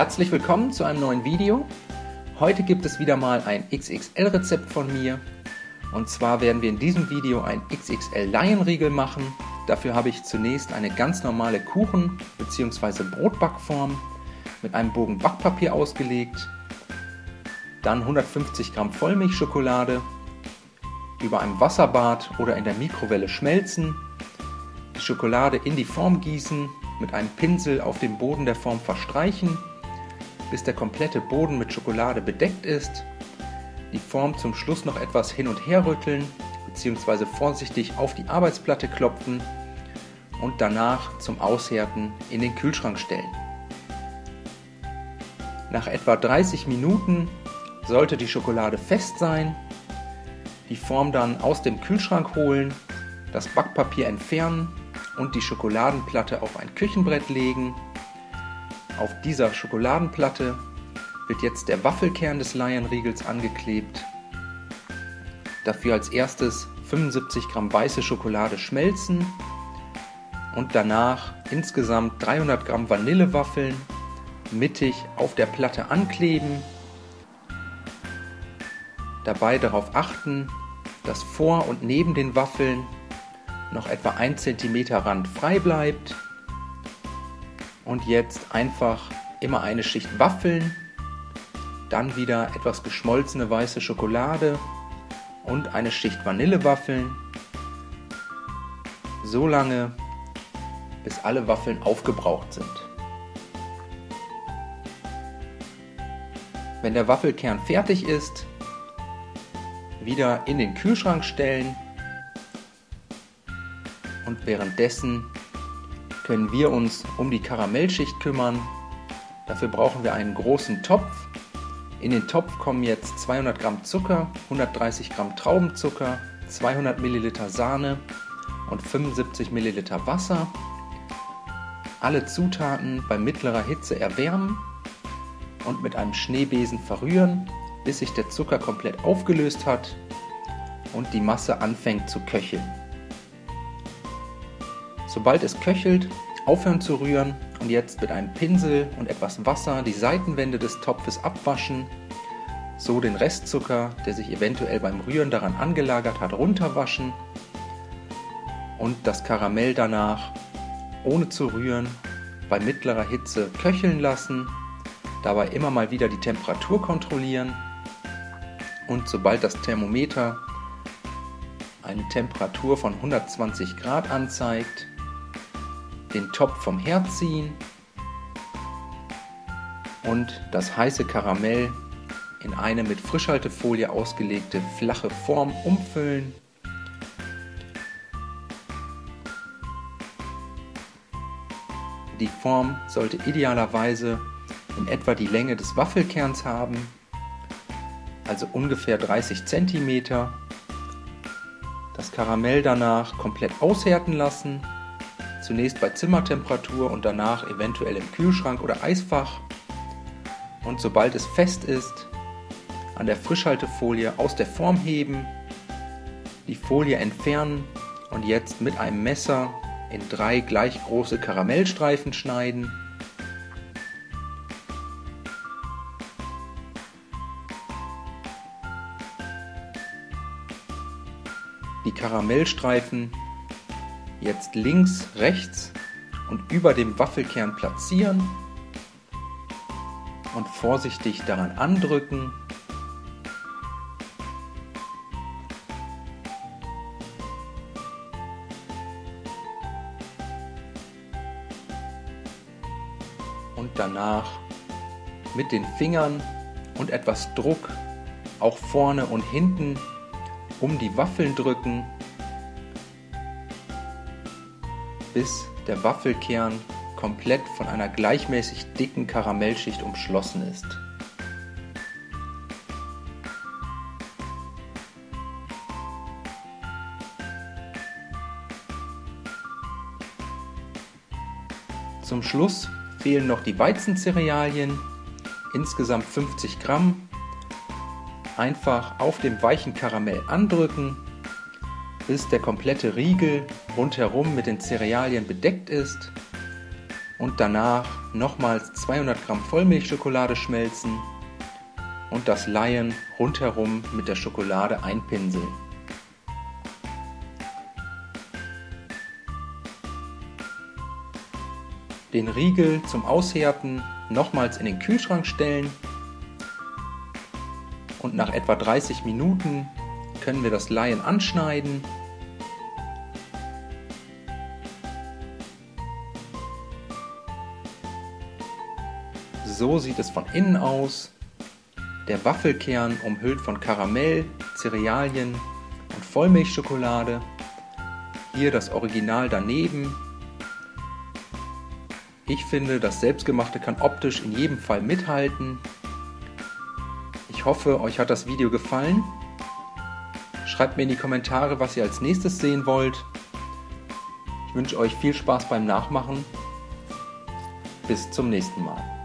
Herzlich willkommen zu einem neuen Video. Heute gibt es wieder mal ein XXL-Rezept von mir. Und zwar werden wir in diesem Video ein XXL-Laienriegel machen. Dafür habe ich zunächst eine ganz normale Kuchen- bzw. Brotbackform mit einem Bogen Backpapier ausgelegt. Dann 150 Gramm Vollmilchschokolade über einem Wasserbad oder in der Mikrowelle schmelzen. Die Schokolade in die Form gießen, mit einem Pinsel auf dem Boden der Form verstreichen, bis der komplette Boden mit Schokolade bedeckt ist. Die Form zum Schluss noch etwas hin und her rütteln bzw. vorsichtig auf die Arbeitsplatte klopfen und danach zum Aushärten in den Kühlschrank stellen. Nach etwa 30 Minuten sollte die Schokolade fest sein. Die Form dann aus dem Kühlschrank holen, das Backpapier entfernen und die Schokoladenplatte auf ein Küchenbrett legen. Auf dieser Schokoladenplatte wird jetzt der Waffelkern des Laienriegels angeklebt. Dafür als erstes 75 Gramm weiße Schokolade schmelzen und danach insgesamt 300 Gramm Vanillewaffeln mittig auf der Platte ankleben. Dabei darauf achten, dass vor und neben den Waffeln noch etwa 1 cm Rand frei bleibt. Und jetzt einfach immer eine Schicht Waffeln, dann wieder etwas geschmolzene weiße Schokolade und eine Schicht Vanillewaffeln, so lange, bis alle Waffeln aufgebraucht sind. Wenn der Waffelkern fertig ist, wieder in den Kühlschrank stellen und währenddessen können wir uns um die Karamellschicht kümmern. Dafür brauchen wir einen großen Topf. In den Topf kommen jetzt 200 Gramm Zucker, 130 Gramm Traubenzucker, 200 Milliliter Sahne und 75 Milliliter Wasser. Alle Zutaten bei mittlerer Hitze erwärmen und mit einem Schneebesen verrühren, bis sich der Zucker komplett aufgelöst hat und die Masse anfängt zu köcheln. Sobald es köchelt, aufhören zu rühren und jetzt mit einem Pinsel und etwas Wasser die Seitenwände des Topfes abwaschen, so den Restzucker, der sich eventuell beim Rühren daran angelagert hat, runterwaschen und das Karamell danach ohne zu rühren bei mittlerer Hitze köcheln lassen, dabei immer mal wieder die Temperatur kontrollieren und sobald das Thermometer eine Temperatur von 120 Grad anzeigt, den Topf vom Herd ziehen und das heiße Karamell in eine mit Frischhaltefolie ausgelegte flache Form umfüllen. Die Form sollte idealerweise in etwa die Länge des Waffelkerns haben, also ungefähr 30 cm. Das Karamell danach komplett aushärten lassen. Zunächst bei Zimmertemperatur und danach eventuell im Kühlschrank oder Eisfach. Und sobald es fest ist, an der Frischhaltefolie aus der Form heben, die Folie entfernen und jetzt mit einem Messer in 3 gleich große Karamellstreifen schneiden. Die Karamellstreifen jetzt links, rechts und über dem Waffelkern platzieren und vorsichtig daran andrücken. Und danach mit den Fingern und etwas Druck auch vorne und hinten um die Waffeln drücken, bis der Waffelkern komplett von einer gleichmäßig dicken Karamellschicht umschlossen ist. Zum Schluss fehlen noch die Weizencerealien, insgesamt 50 Gramm. Einfach auf dem weichen Karamell andrücken, bis der komplette Riegel rundherum mit den Cerealien bedeckt ist und danach nochmals 200 Gramm Vollmilchschokolade schmelzen und das Layen rundherum mit der Schokolade einpinseln. Den Riegel zum Aushärten nochmals in den Kühlschrank stellen und nach etwa 30 Minuten können wir das Layen anschneiden. So sieht es von innen aus. Der Waffelkern umhüllt von Karamell, Cerealien und Vollmilchschokolade. Hier das Original daneben. Ich finde, das Selbstgemachte kann optisch in jedem Fall mithalten. Ich hoffe, euch hat das Video gefallen. Schreibt mir in die Kommentare, was ihr als nächstes sehen wollt. Ich wünsche euch viel Spaß beim Nachmachen. Bis zum nächsten Mal.